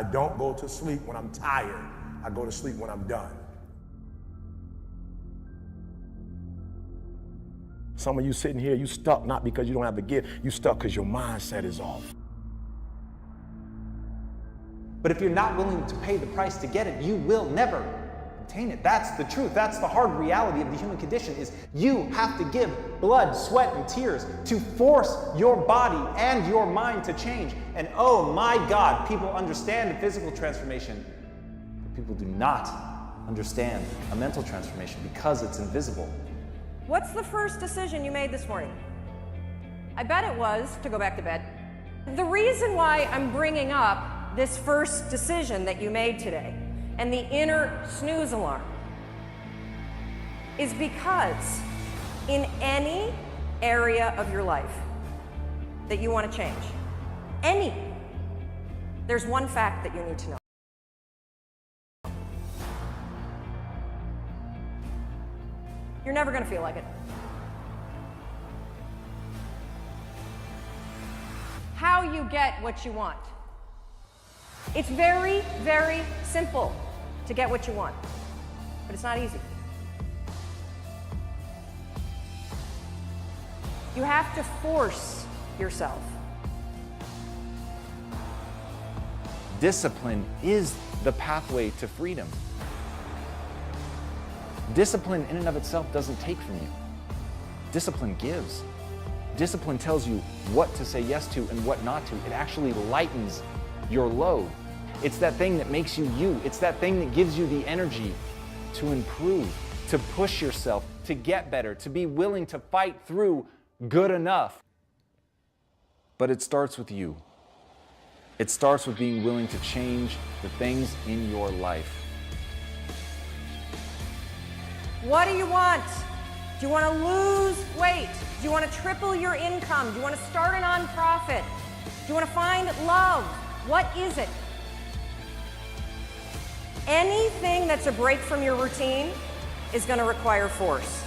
I don't go to sleep when I'm tired. I go to sleep when I'm done. Some of you sitting here, you stuck not because you don't have the gift, you stuck because your mindset is off. But if you're not willing to pay the price to get it, you will never obtain it. That's the truth. That's the hard reality of the human condition, is you have to give blood, sweat, and tears to force your body and your mind to change. And oh my God, people understand the physical transformation, but people do not understand a mental transformation because it's invisible. What's the first decision you made this morning? I bet it was to go back to bed. The reason why I'm bringing up this first decision that you made today and the inner snooze alarm is because in any area of your life that you want to change, there's one fact that you need to know. You're never going to feel like it. How you get what you want. It's very, very simple to get what you want, but it's not easy. You have to force yourself. Discipline is the pathway to freedom. Discipline in and of itself doesn't take from you. Discipline gives. Discipline tells you what to say yes to and what not to. It actually lightens your load. It's that thing that makes you you. It's that thing that gives you the energy to improve, to push yourself, to get better, to be willing to fight through good enough. But it starts with you. It starts with being willing to change the things in your life. What do you want? Do you want to lose weight? Do you want to triple your income? Do you want to start a nonprofit? Do you want to find love? What is it? Anything that's a break from your routine is going to require force.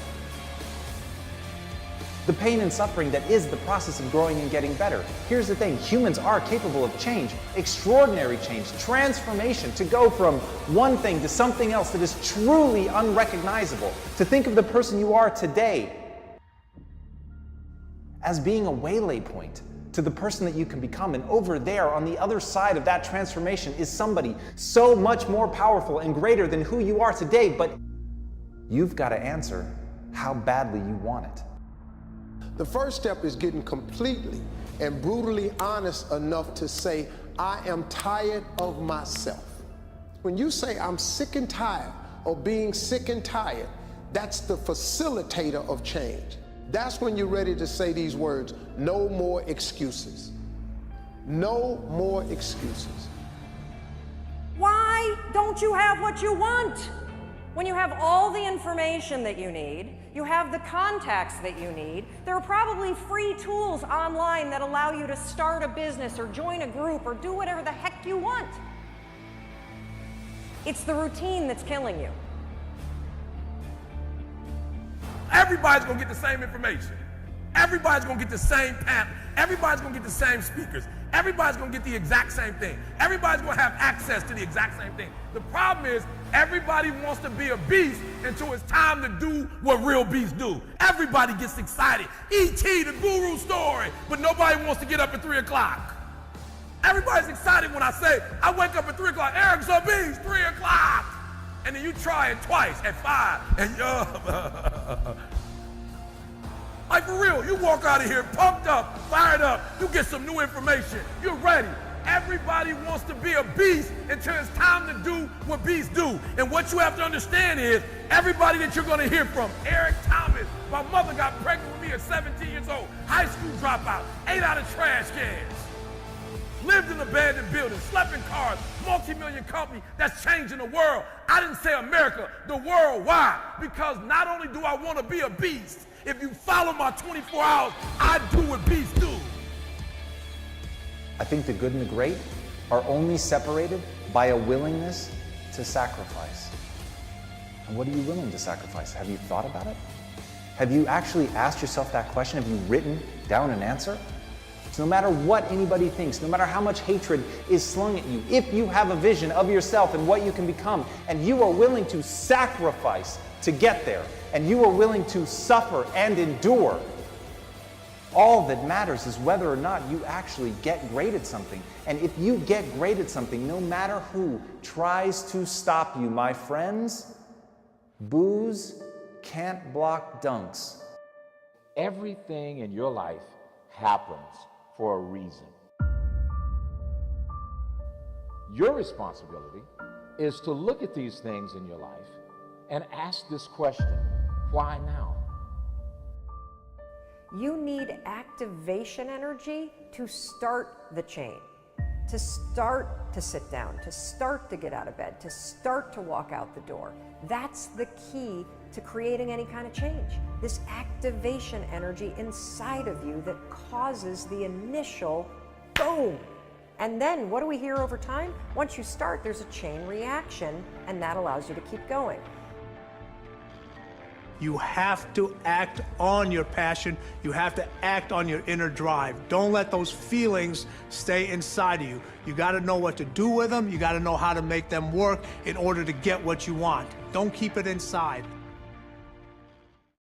The pain and suffering that is the process of growing and getting better. Here's the thing, humans are capable of change, extraordinary change, transformation, to go from one thing to something else that is truly unrecognizable. To think of the person you are today as being a waylay point to the person that you can become. And over there, on the other side of that transformation, is somebody so much more powerful and greater than who you are today. But you've got to answer how badly you want it. The first step is getting completely and brutally honest enough to say, I am tired of myself. When you say, I'm sick and tired of being sick and tired, that's the facilitator of change. That's when you're ready to say these words, no more excuses. No more excuses. Why don't you have what you want? When you have all the information that you need, you have the contacts that you need, there are probably free tools online that allow you to start a business or join a group or do whatever the heck you want. It's the routine that's killing you. Everybody's gonna get the same information. Everybody's gonna get the same app. Everybody's gonna get the same speakers. Everybody's gonna get the exact same thing. Everybody's gonna have access to the exact same thing. The problem is, everybody wants to be a beast until it's time to do what real beasts do. Everybody gets excited. E.T., the guru story, but nobody wants to get up at 3 o'clock. Everybody's excited when I say, I wake up at 3 o'clock, Eric's a beast, 3 o'clock. And then you try it twice at 5, and like for real, you walk out of here pumped up, fired up, you get some new information, you're ready. Everybody wants to be a beast until it's time to do what beasts do. And what you have to understand is, everybody that you're gonna hear from, Eric Thomas, my mother got pregnant with me at 17 years old, high school dropout, ate out of trash cans, lived in abandoned buildings, slept in cars, multi-million company that's changing the world. I didn't say America, the world. Why? Because not only do I want to be a beast, if you follow my 24 hours, I do what beasts do. I think the good and the great are only separated by a willingness to sacrifice. And what are you willing to sacrifice? Have you thought about it? Have you actually asked yourself that question? Have you written down an answer? So no matter what anybody thinks, no matter how much hatred is slung at you, if you have a vision of yourself and what you can become, and you are willing to sacrifice to get there, and you are willing to suffer and endure, all that matters is whether or not you actually get great at something. And if you get great at something, no matter who tries to stop you, my friends, booze can't block dunks. Everything in your life happens for a reason. Your responsibility is to look at these things in your life and ask this question, why now? You need activation energy to start the chain, to start to sit down, to start to get out of bed, to start to walk out the door. That's the key to creating any kind of change. This activation energy inside of you that causes the initial boom. And then what do we hear over time? Once you start, there's a chain reaction, and that allows you to keep going. You have to act on your passion. You have to act on your inner drive. Don't let those feelings stay inside of you. You got to know what to do with them. You got to know how to make them work in order to get what you want. Don't keep it inside.